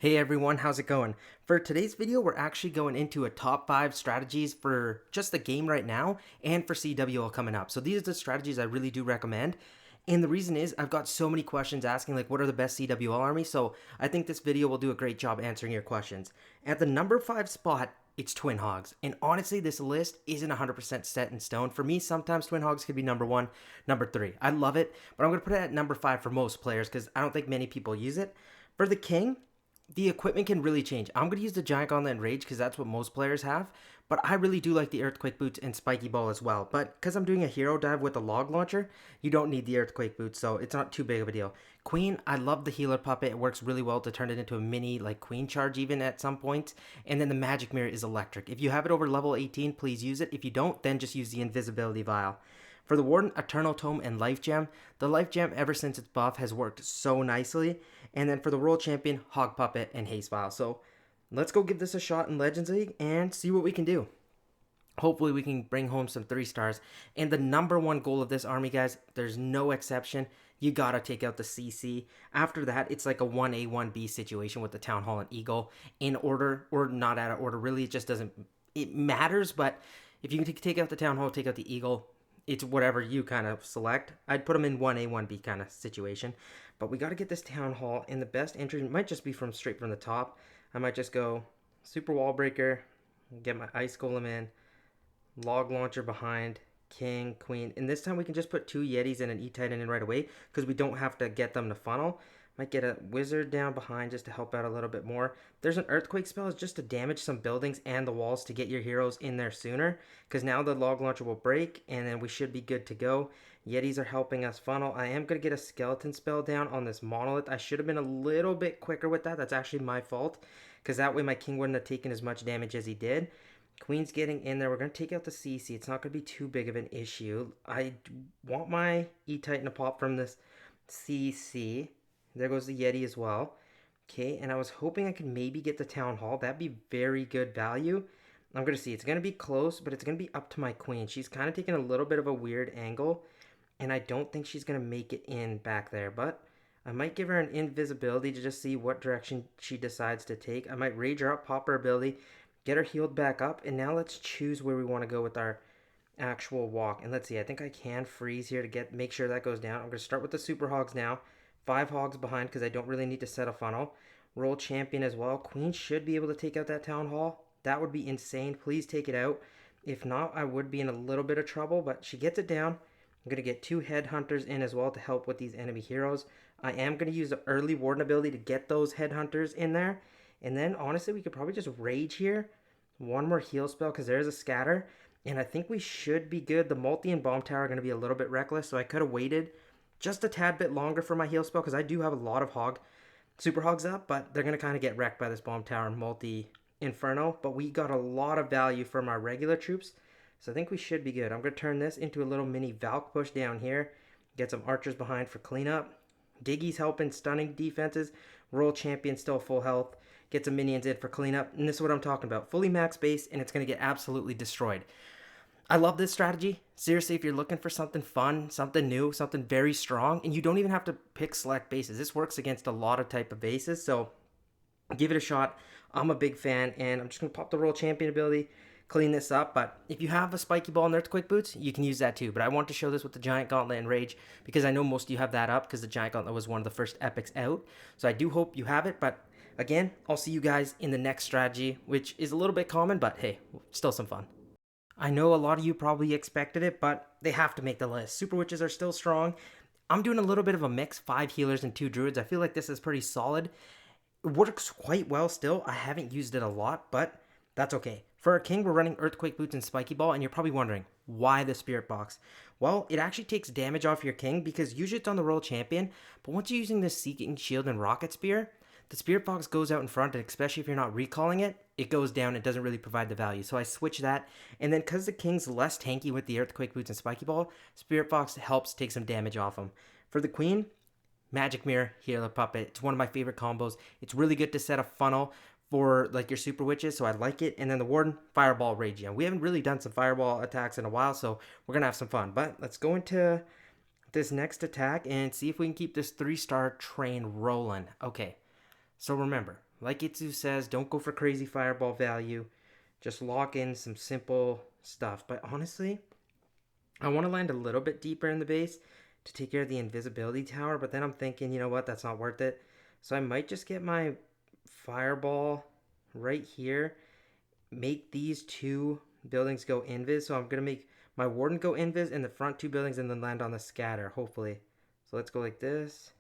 Hey everyone, how's it going? For today's video, we're actually going into a top 5 strategies for just the game right now and for CWL coming up. So these are the strategies I really do recommend. And the reason is I've got so many questions asking like what are the best CWL armies, so I think this video will do a great job answering your questions. At the number 5 spot, it's Twin Hogs. And honestly, this list isn't 100% set in stone. For me, sometimes Twin Hogs could be number 1, number 3. I love it, but I'm going to put it at number 5 for most players because I don't think many people use it. For the King, the equipment can really change. I'm going to use the Giant Gauntlet and Rage because that's what most players have. But I really do like the Earthquake Boots and Spiky Ball as well. But because I'm doing a hero dive with a log launcher, you don't need the Earthquake Boots, so it's not too big of a deal. Queen, I love the healer puppet. It works really well to turn it into a mini like queen charge even at some points. And then the magic mirror is electric. If you have it over level 18, please use it. If you don't, then just use the invisibility vial. For the Warden, Eternal Tome and Life Gem. The Life Gem, ever since its buff, has worked so nicely. And then for the World Champion, Hog Puppet and Haste Vial. So let's go give this a shot in Legends League and see what we can do. Hopefully we can bring home some 3 stars. And the number 1 goal of this army, guys, there's no exception. You gotta take out the CC. After that, it's like a 1A, 1B situation with the Townhall and Eagle in order, or not out of order. Really, it just doesn't, it matters, but if you can take out the Townhall, take out the Eagle, it's whatever you kind of select. I'd put them in 1A, 1B kind of situation. But we got to get this Town Hall, and the best entry might just be straight from the top. I might just go Super Wall Breaker, get my Ice Golem in, Log Launcher behind, King, Queen. And this time we can just put 2 Yetis and an E-Titan in right away because we don't have to get them to funnel. Might get a Wizard down behind just to help out a little bit more. There's an Earthquake spell just to damage some buildings and the walls to get your heroes in there sooner. Because now the Log Launcher will break and then we should be good to go. Yetis are helping us funnel. I am going to get a Skeleton spell down on this Monolith. I should have been a little bit quicker with that. That's actually my fault. Because that way my King wouldn't have taken as much damage as he did. Queen's getting in there. We're going to take out the CC. It's not going to be too big of an issue. I want my E-Titan to pop from this CC. There goes the Yeti as well. Okay, and I was hoping I could maybe get the Town Hall. That'd be very good value. I'm going to see. It's going to be close, but it's going to be up to my Queen. She's kind of taking a little bit of a weird angle, and I don't think she's going to make it in back there. But I might give her an invisibility to just see what direction she decides to take. I might rage her up, pop her ability, get her healed back up, and now let's choose where we want to go with our actual walk. And let's see. I think I can freeze here to make sure that goes down. I'm going to start with the Super Hogs now. 5 Hogs behind because I don't really need to set a funnel. Roll Champion as well. Queen should be able to take out that Town Hall. That would be insane. Please take it out. If not, I would be in a little bit of trouble, but she gets it down. I'm going to get 2 Headhunters in as well to help with these enemy heroes. I am going to use the early Warden ability to get those Headhunters in there. And then, honestly, we could probably just Rage here. 1 more heal spell because there's a Scatter. And I think we should be good. The Multi and Bomb Tower are going to be a little bit reckless, so I could have waited just a tad bit longer for my heal spell because I do have a lot of Super Hogs up, but they're going to kind of get wrecked by this Bomb Tower and Multi Inferno. But we got a lot of value from our regular troops, so I think we should be good. I'm going to turn this into a little mini Valk push down here. Get some archers behind for cleanup. Diggy's helping stunning defenses. Royal Champion still full health. Get some minions in for cleanup. And this is what I'm talking about. Fully max base, and it's going to get absolutely destroyed. I love this strategy. Seriously, if you're looking for something fun, something new, something very strong, and you don't even have to pick select bases. This works against a lot of type of bases, so give it a shot. I'm a big fan, and I'm just going to pop the Royal Champion ability, clean this up. But if you have a Spiky Ball and Earthquake Boots, you can use that too. But I want to show this with the Giant Gauntlet and Rage because I know most of you have that up because the Giant Gauntlet was one of the first epics out. So I do hope you have it, but again, I'll see you guys in the next strategy, which is a little bit common, but hey, still some fun. I know a lot of you probably expected it, but they have to make the list. Super Witches are still strong. I'm doing a little bit of a mix, 5 healers and 2 druids. I feel like this is pretty solid. It works quite well still. I haven't used it a lot, but that's okay. For our King, we're running Earthquake Boots and Spiky Ball, and you're probably wondering, why the Spirit Box? Well, it actually takes damage off your King because usually it's on the Royal Champion, but once you're using this Seeking Shield and Rocket Spear, the Spirit Box goes out in front, and especially if you're not recalling it, it goes down. It doesn't really provide the value. So I switch that. And then because the King's less tanky with the Earthquake Boots and Spiky Ball, Spirit Box helps take some damage off him. For the Queen, Magic Mirror, Healer Puppet. It's one of my favorite combos. It's really good to set a funnel for like your Super Witches, so I like it. And then the Warden, Fireball, Rage. We haven't really done some Fireball attacks in a while, so we're going to have some fun. But let's go into this next attack and see if we can keep this 3-star train rolling. Okay. So remember, like Itsu says, don't go for crazy fireball value. Just lock in some simple stuff. But honestly, I want to land a little bit deeper in the base to take care of the invisibility tower. But then I'm thinking, you know what? That's not worth it. So I might just get my fireball right here. Make these two buildings go invis. So I'm going to make my warden go invis in the front two buildings and then land on the scatter, hopefully. So let's go like this.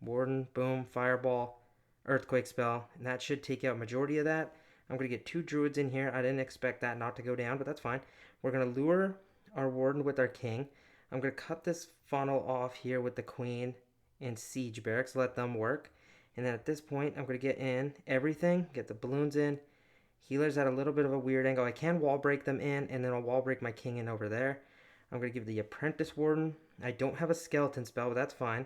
Warden, boom, fireball, earthquake spell. And that should take out majority of that. I'm going to get two druids in here. I didn't expect that not to go down, but that's fine. We're going to lure our warden with our king. I'm going to cut this funnel off here with the queen and siege barracks. Let them work. And then at this point, I'm going to get in everything. Get the balloons in. Healers at a little bit of a weird angle. I can wall break them in, and then I'll wall break my king in over there. I'm going to give the apprentice warden. I don't have a skeleton spell, but that's fine.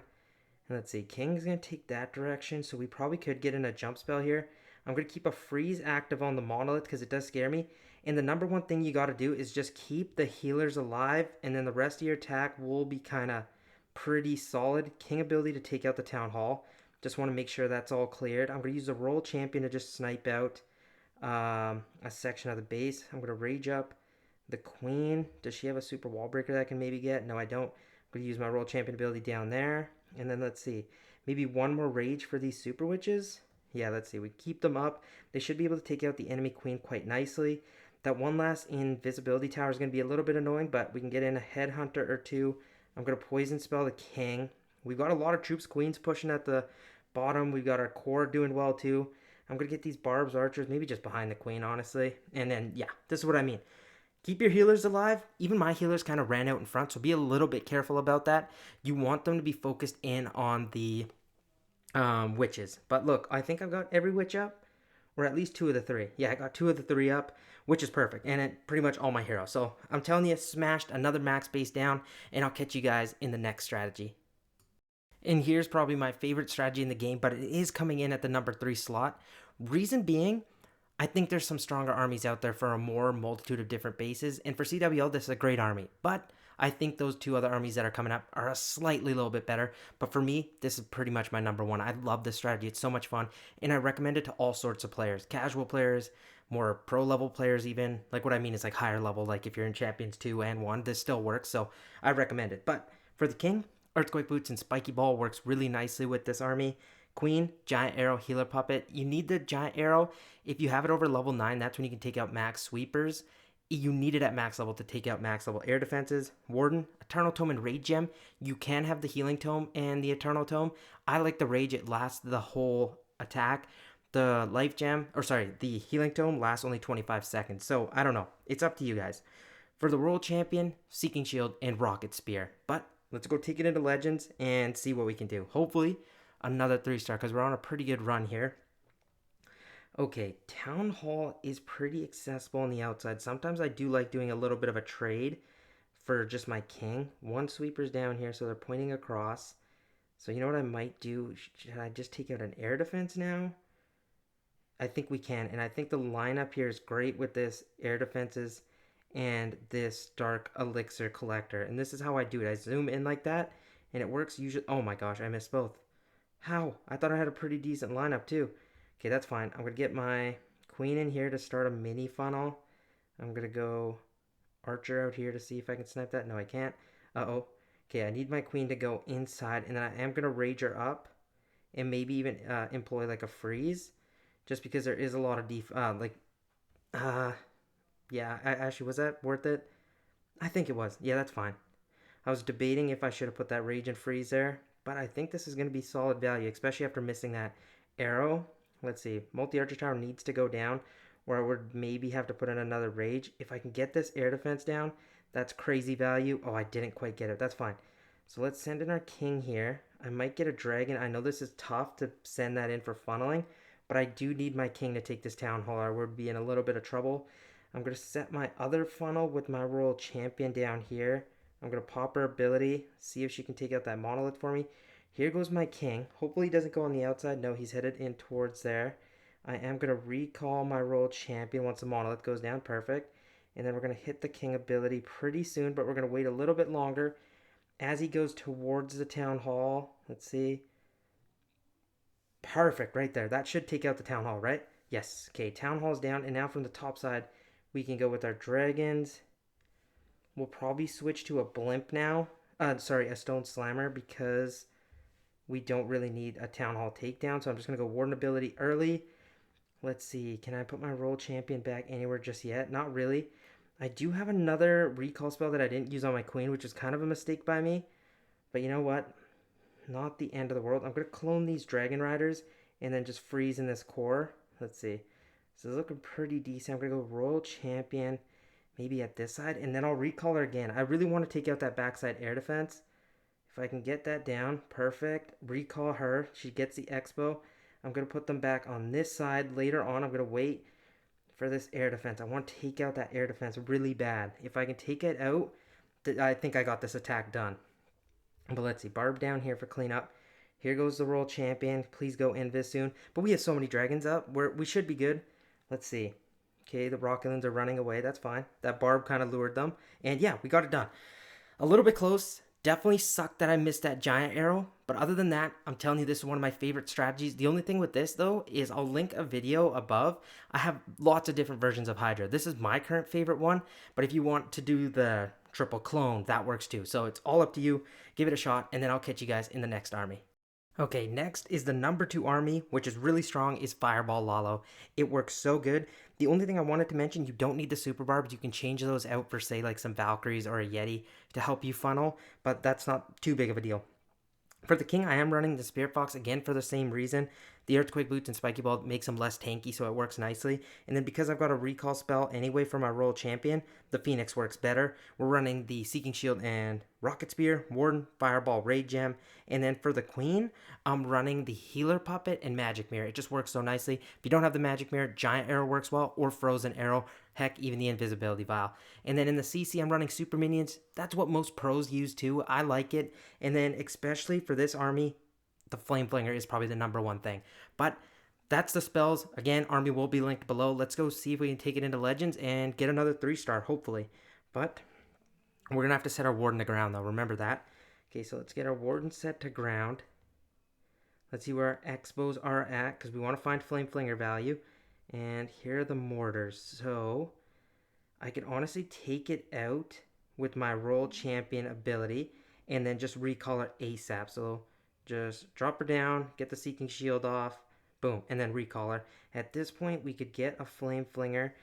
And let's see, king's going to take that direction, so we probably could get in a jump spell here. I'm going to keep a freeze active on the monolith because it does scare me. And the number one thing you got to do is just keep the healers alive, and then the rest of your attack will be kind of pretty solid. King ability to take out the town hall. Just want to make sure that's all cleared. I'm going to use the roll champion to just snipe out a section of the base. I'm going to rage up the queen. Does she have a super wall breaker that I can maybe get? No, I don't. I'm going to use my roll champion ability down there. And then let's see, maybe one more rage for these super witches. Yeah, let's see, we keep them up. They should be able to take out the enemy queen quite nicely. That one last invisibility tower is going to be a little bit annoying, but we can get in a headhunter or two. I'm going to poison spell the king. We've got a lot of troops, queens pushing at the bottom. We've got our core doing well too. I'm going to get these barbs archers, maybe just behind the queen, honestly. And then, yeah, this is what I mean. Keep your healers alive. Even my healers kind of ran out in front, so be a little bit careful about that. You want them to be focused in on the witches. But look, I think I've got every witch up, or at least two of the three. Yeah, I got two of the three up, which is perfect. And it pretty much all my heroes. So I'm telling you, smashed another max base down, and I'll catch you guys in the next strategy. And here's probably my favorite strategy in the game, but it is coming in at the number 3 slot. Reason being, I think there's some stronger armies out there for a more multitude of different bases. And for CWL, this is a great army. But I think those two other armies that are coming up are a slightly little bit better. But for me, this is pretty much my number one. I love this strategy. It's so much fun. And I recommend it to all sorts of players. Casual players, more pro level players even. Like what I mean is like higher level. Like if you're in Champions 2 and 1, this still works. So I recommend it. But for the king, Earthquake Boots and Spiky Ball works really nicely with this army. Queen, Giant Arrow, Healer Puppet. You need the Giant Arrow. If you have it over level 9, that's when you can take out max sweepers. You need it at max level to take out max level air defenses. Warden, Eternal Tome, and Rage Gem. You can have the Healing Tome and the Eternal Tome. I like the Rage. It lasts the whole attack. The Life Gem, the Healing Tome lasts only 25 seconds. So, I don't know. It's up to you guys. For the World Champion, Seeking Shield, and Rocket Spear. But let's go take it into Legends and see what we can do. Hopefully, another 3-star because we're on a pretty good run here. Okay, Townhall is pretty accessible on the outside. Sometimes I do like doing a little bit of a trade for just my king. One sweeper's down here, so they're pointing across. So you know what I might do? Should I just take out an air defense now? I think we can, and I think the lineup here is great with this air defenses and this dark elixir collector. And this is how I do it. I zoom in like that, and it works usually. Oh my gosh, I missed both. How? I thought I had a pretty decent lineup too. Okay, that's fine. I'm going to get my queen in here to start a mini funnel. I'm going to go archer out here to see if I can snipe that. No, I can't. Uh-oh. Okay, I need my queen to go inside, and then I am going to rage her up and maybe even employ like a freeze just because there is a lot of yeah, actually, was that worth it? I think it was. Yeah, that's fine. I was debating if I should have put that rage and freeze there, but I think this is going to be solid value, especially after missing that arrow. Let's see. Multi-archer tower needs to go down, or I would maybe have to put in another rage. If I can get this air defense down, that's crazy value. Oh, I didn't quite get it. That's fine. So let's send in our king here. I might get a dragon. I know this is tough to send that in for funneling, but I do need my king to take this town hall, or we'll be in a little bit of trouble. I'm going to set my other funnel with my royal champion down here. I'm going to pop her ability, see if she can take out that monolith for me. Here goes my king. Hopefully he doesn't go on the outside. No, he's headed in towards there. I am going to recall my royal champion once the monolith goes down. Perfect. And then we're going to hit the king ability pretty soon, but we're going to wait a little bit longer as he goes towards the town hall. Let's see. Perfect, right there. That should take out the Town Hall, right? Yes. Okay, Town Hall's down, and now from the top side, we can go with our dragons. We'll probably switch to a blimp now. Sorry, a stone slammer, because we don't really need a Town Hall takedown. So I'm just going to go Warden ability early. Let's see. Can I put my role champion back anywhere just yet? Not really. I do have another recall spell that I didn't use on my queen, which was kind of a mistake by me. But you know what? Not the end of the world. I'm going to clone these Dragon Riders and then just freeze in this core. Let's see. This is looking pretty decent. I'm going to go Royal Champion maybe at this side, and then I'll recall her again. I really want to take out that backside air defense. If I can get that down, perfect. Recall her. She gets the expo. I'm going to put them back on this side. Later on, I'm going to wait for this air defense. I want to take out that air defense really bad. If I can take it out, I think I got this attack done. But let's see. Barb down here for cleanup. Here goes the Royal Champion. Please go invis soon. But we have so many dragons up. We should be good. Let's see. Okay, the Rocket Loons are running away. That's fine. That Barb kind of lured them. And yeah, we got it done. A little bit close. Definitely sucked that I missed that giant arrow. But other than that, I'm telling you, this is one of my favorite strategies. The only thing with this, though, is I'll link a video above. I have lots of different versions of Hydra. This is my current favorite one. But if you want to do the triple clone, that works too. So it's all up to you. Give it a shot, and then I'll catch you guys in the next army. Okay, next is the number 2 army, which is really strong, is Fireball Lalo. It works so good. The only thing I wanted to mention, you don't need the super barbs. You can change those out for, say, like some Valkyries or a Yeti to help you funnel, but that's not too big of a deal. For the king, I am running the Spirit Fox again for the same reason. The Earthquake Boots and Spiky Ball makes him less tanky, so it works nicely. And then because I've got a recall spell anyway for my Royal Champion, the Phoenix works better. We're running the Seeking Shield and Rocket Spear, Warden, Fireball, Raid Gem. And then for the queen, I'm running the Healer Puppet and Magic Mirror. It just works so nicely. If you don't have the Magic Mirror, Giant Arrow works well, or Frozen Arrow. Heck, even the Invisibility Vial. And then in the CC, I'm running Super Minions. That's what most pros use too. I like it. And then especially for this army, the Flame Flinger is probably the number 1 thing. But that's the spells. Again, army will be linked below. Let's go see if we can take it into Legends and get another 3-star, hopefully. But we're going to have to set our Warden to ground, though. Remember that. Okay, so let's get our Warden set to ground. Let's see where our Expos are at, because we want to find Flame Flinger value. And here are the mortars. So I can honestly take it out with my Royal Champion ability and then just recall it ASAP. So just drop her down, get the Seeking Shield off, boom, and then recall her. At this point, we could get a Flame Flinger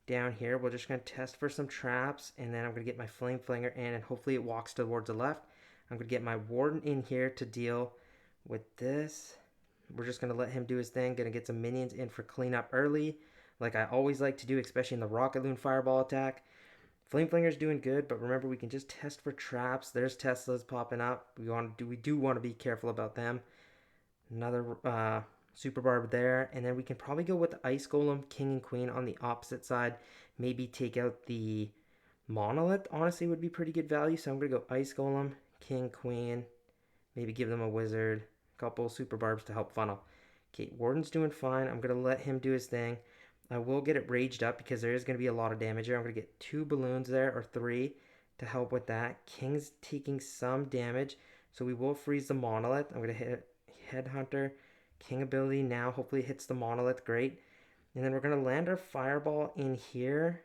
down here. We're just going to test for some traps, and then I'm going to get my Flame Flinger in, and hopefully it walks towards the left. I'm going to get my Warden in here to deal with this. We're just going to let him do his thing. Going to get some minions in for cleanup early, like I always like to do, especially in the Rocket Loon Fireball attack. Flame Flinger's doing good, but remember, we can just test for traps. There's Teslas popping up. We do want to be careful about them. Another Super Barb there, and then we can probably go with the Ice Golem, King and Queen on the opposite side. Maybe take out the Monolith, honestly, would be pretty good value. So I'm going to go Ice Golem, King, Queen. Maybe give them a Wizard, a couple Super Barbs to help funnel. Okay, Warden's doing fine. I'm going to let him do his thing. I will get it raged up because there is going to be a lot of damage here. I'm going to get 2 balloons there, or 3, to help with that. King's taking some damage, so we will freeze the Monolith. I'm going to hit Headhunter. King ability now. Hopefully it hits the Monolith. Great. And then we're going to land our Fireball in here.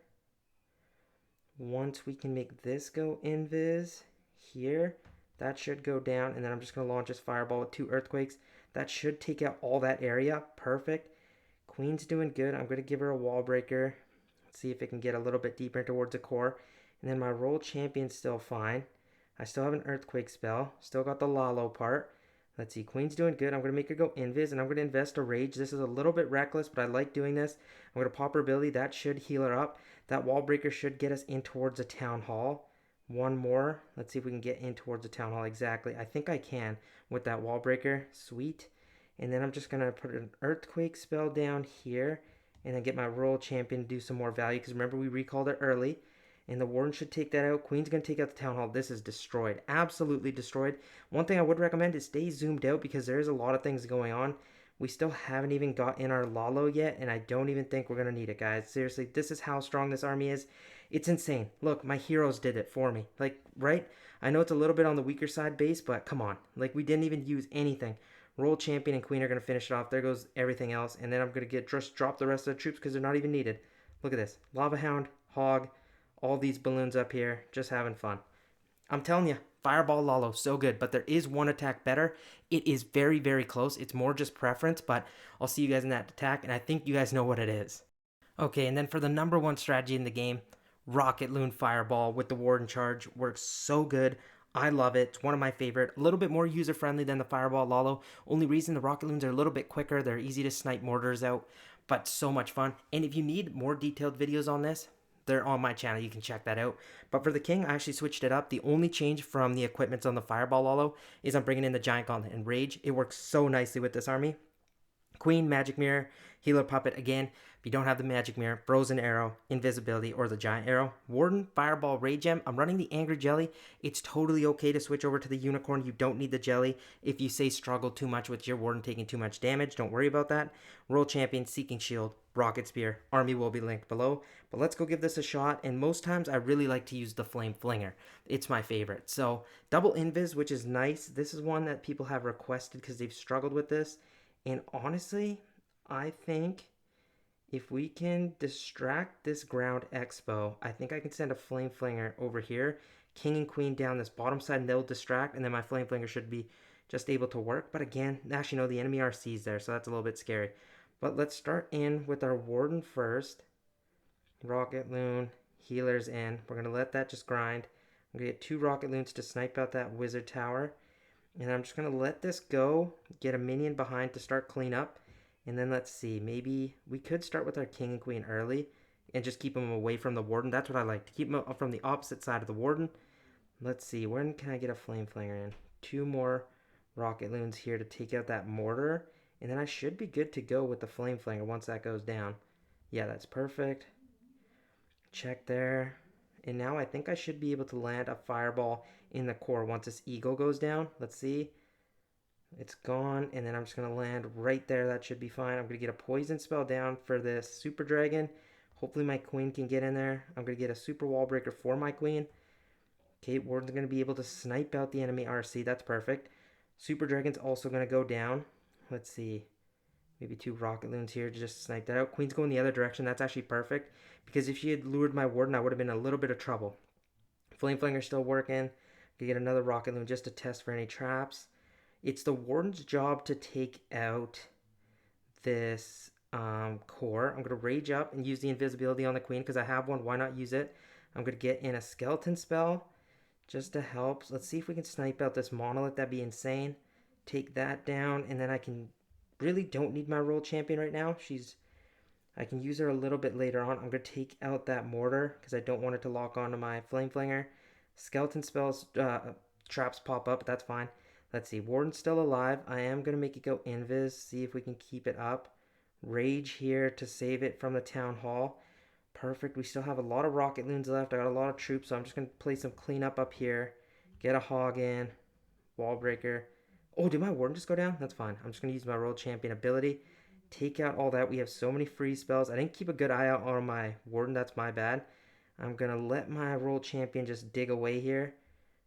Once we can make this go invis here, that should go down. And then I'm just going to launch this Fireball with 2 Earthquakes. That should take out all that area. Perfect. Queen's doing good. I'm going to give her a Wall Breaker. Let's see if it can get a little bit deeper towards the core. And then my Royal Champion's still fine. I still have an Earthquake spell. Still got the Lalo part. Let's see. Queen's doing good. I'm going to make her go invis, and I'm going to invest a Rage. This is a little bit reckless, but I like doing this. I'm going to pop her ability. That should heal her up. That Wall Breaker should get us in towards the Town Hall. One more. Let's see if we can get in towards the Town Hall exactly. I think I can with that Wall Breaker. Sweet. And then I'm just going to put an Earthquake spell down here and then get my Royal Champion to do some more value, because remember, we recalled it early. And the Warden should take that out. Queen's going to take out the Town Hall. This is destroyed. Absolutely destroyed. One thing I would recommend is stay zoomed out, because there is a lot of things going on. We still haven't even got in our Lalo yet, and I don't even think we're going to need it, guys. Seriously, this is how strong this army is. It's insane. Look, my heroes did it for me. Like, right? I know it's a little bit on the weaker side base, but come on. Like, we didn't even use anything. Royal Champion and Queen are going to finish it off. There goes everything else. And then I'm going to just drop the rest of the troops because they're not even needed. Look at this. Lava Hound, Hog, all these balloons up here. Just having fun. I'm telling you, Fireball Lalo, so good. But there is one attack better. It is very, very close. It's more just preference. But I'll see you guys in that attack. And I think you guys know what it is. Okay, and then for the number one strategy in the game, Rocket Loon Fireball with the Warden charge works so good. I love it. It's one of my favorite. A little bit more user-friendly than the Fireball Lalo. Only reason the Rocket Loons are a little bit quicker. They're easy to snipe mortars out, but so much fun. And if you need more detailed videos on this, they're on my channel. You can check that out. But for the King, I actually switched it up. The only change from the equipments on the Fireball Lalo is I'm bringing in the Giant Gauntlet and Rage. It works so nicely with this army. Queen, Magic Mirror, Healer Puppet. Again, if you don't have the Magic Mirror, Frozen Arrow, Invisibility, or the Giant Arrow. Warden, Fireball, Rage Gem. I'm running the Angry Jelly. It's totally okay to switch over to the Unicorn. You don't need the Jelly. If you say struggle too much with your Warden taking too much damage, don't worry about that. Royal Champion, Seeking Shield, Rocket Spear. Army will be linked below. But let's go give this a shot. And most times I really like to use the Flame Flinger. It's my favorite. So double Invis, which is nice. This is one that people have requested because they've struggled with this. And honestly, I think if we can distract this Ground Expo, I think I can send a Flame Flinger over here. King and Queen down this bottom side, and they'll distract, and then my Flame Flinger should be just able to work. But again, actually, no, the enemy RC is there, so that's a little bit scary. But let's start in with our Warden first. Rocket Loon, Healers in. We're going to let that just grind. I'm going to get 2 Rocket Loons to snipe out that Wizard Tower. And I'm just going to let this go, get a minion behind to start clean up. And then let's see, maybe we could start with our King and Queen early and just keep them away from the Warden. That's what I like, to keep them from the opposite side of the Warden. Let's see, when can I get a Flame Flinger in? 2 more Rocket Loons here to take out that mortar. And then I should be good to go with the Flame Flinger once that goes down. Yeah, that's perfect. Check there. And now I think I should be able to land a Fireball in the core once this Eagle goes down. Let's see. It's gone. And then I'm just going to land right there. That should be fine. I'm going to get a Poison spell down for this Super Dragon. Hopefully my Queen can get in there. I'm going to get a Super Wall Breaker for my Queen. Okay, Warden's going to be able to snipe out the enemy RC. That's perfect. Super Dragon's also going to go down. Let's see. Maybe 2 Rocket Loons here to just snipe that out. Queen's going the other direction. That's actually perfect. Because if she had lured my Warden, I would have been in a little bit of trouble. Flame Flinger's still working. Could get another Rocket Loon just to test for any traps. It's the Warden's job to take out this core. I'm going to rage up and use the invisibility on the Queen because I have one. Why not use it? I'm going to get in a Skeleton spell just to help. Let's see if we can snipe out this Monolith. That'd be insane. Take that down, and then I can really don't need my Royal Champion right now. I can use her a little bit later on. I'm going to take out that mortar because I don't want it to lock onto my Flame Flinger. Skeleton spells, traps pop up, but that's fine. Let's see, Warden's still alive. I am going to make it go invis, see if we can keep it up. Rage here to save it from the Townhall. Perfect, we still have a lot of Rocket Loons left. I got a lot of troops, so I'm just going to play some cleanup up here. Get a Hog in. Wall Breaker. Oh, did my Warden just go down? That's fine. I'm just going to use my Royal Champion ability. Take out all that. We have so many free spells. I didn't keep a good eye out on my Warden. That's my bad. I'm going to let my Royal Champion just dig away here.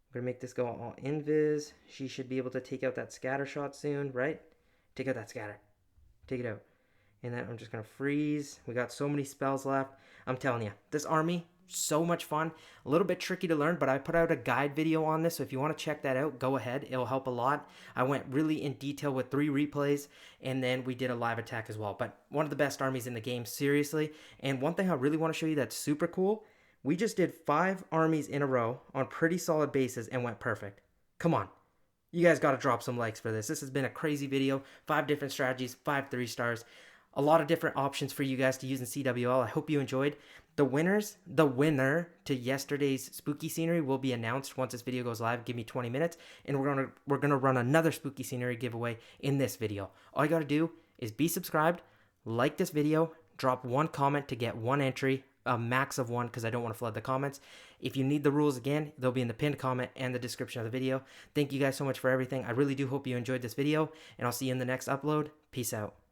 I'm going to make this go all invis. She should be able to take out that scatter shot soon, right? Take out that scatter. Take it out. And then I'm just going to freeze. We got so many spells left. I'm telling you, this army, so much fun. A little bit tricky to learn, but I put out a guide video on this, so if you want to check that out, go ahead. It'll help a lot. I went really in detail with 3 replays, and then we did a live attack as well. But one of the best armies in the game, seriously. And one thing I really want to show you that's super cool, we just did 5 armies in a row on pretty solid bases and went perfect. Come on. You guys got to drop some likes for this. This has been a crazy video. 5 different strategies, 5 3-stars. A lot of different options for you guys to use in CWL. I hope you enjoyed. The winner to yesterday's spooky scenery will be announced once this video goes live. Give me 20 minutes, and we're gonna run another spooky scenery giveaway in this video. All you gotta do is be subscribed, like this video, drop 1 comment to get 1 entry, a max of 1 because I don't want to flood the comments. If you need the rules again, they'll be in the pinned comment and the description of the video. Thank you guys so much for everything. I really do hope you enjoyed this video, and I'll see you in the next upload. Peace out.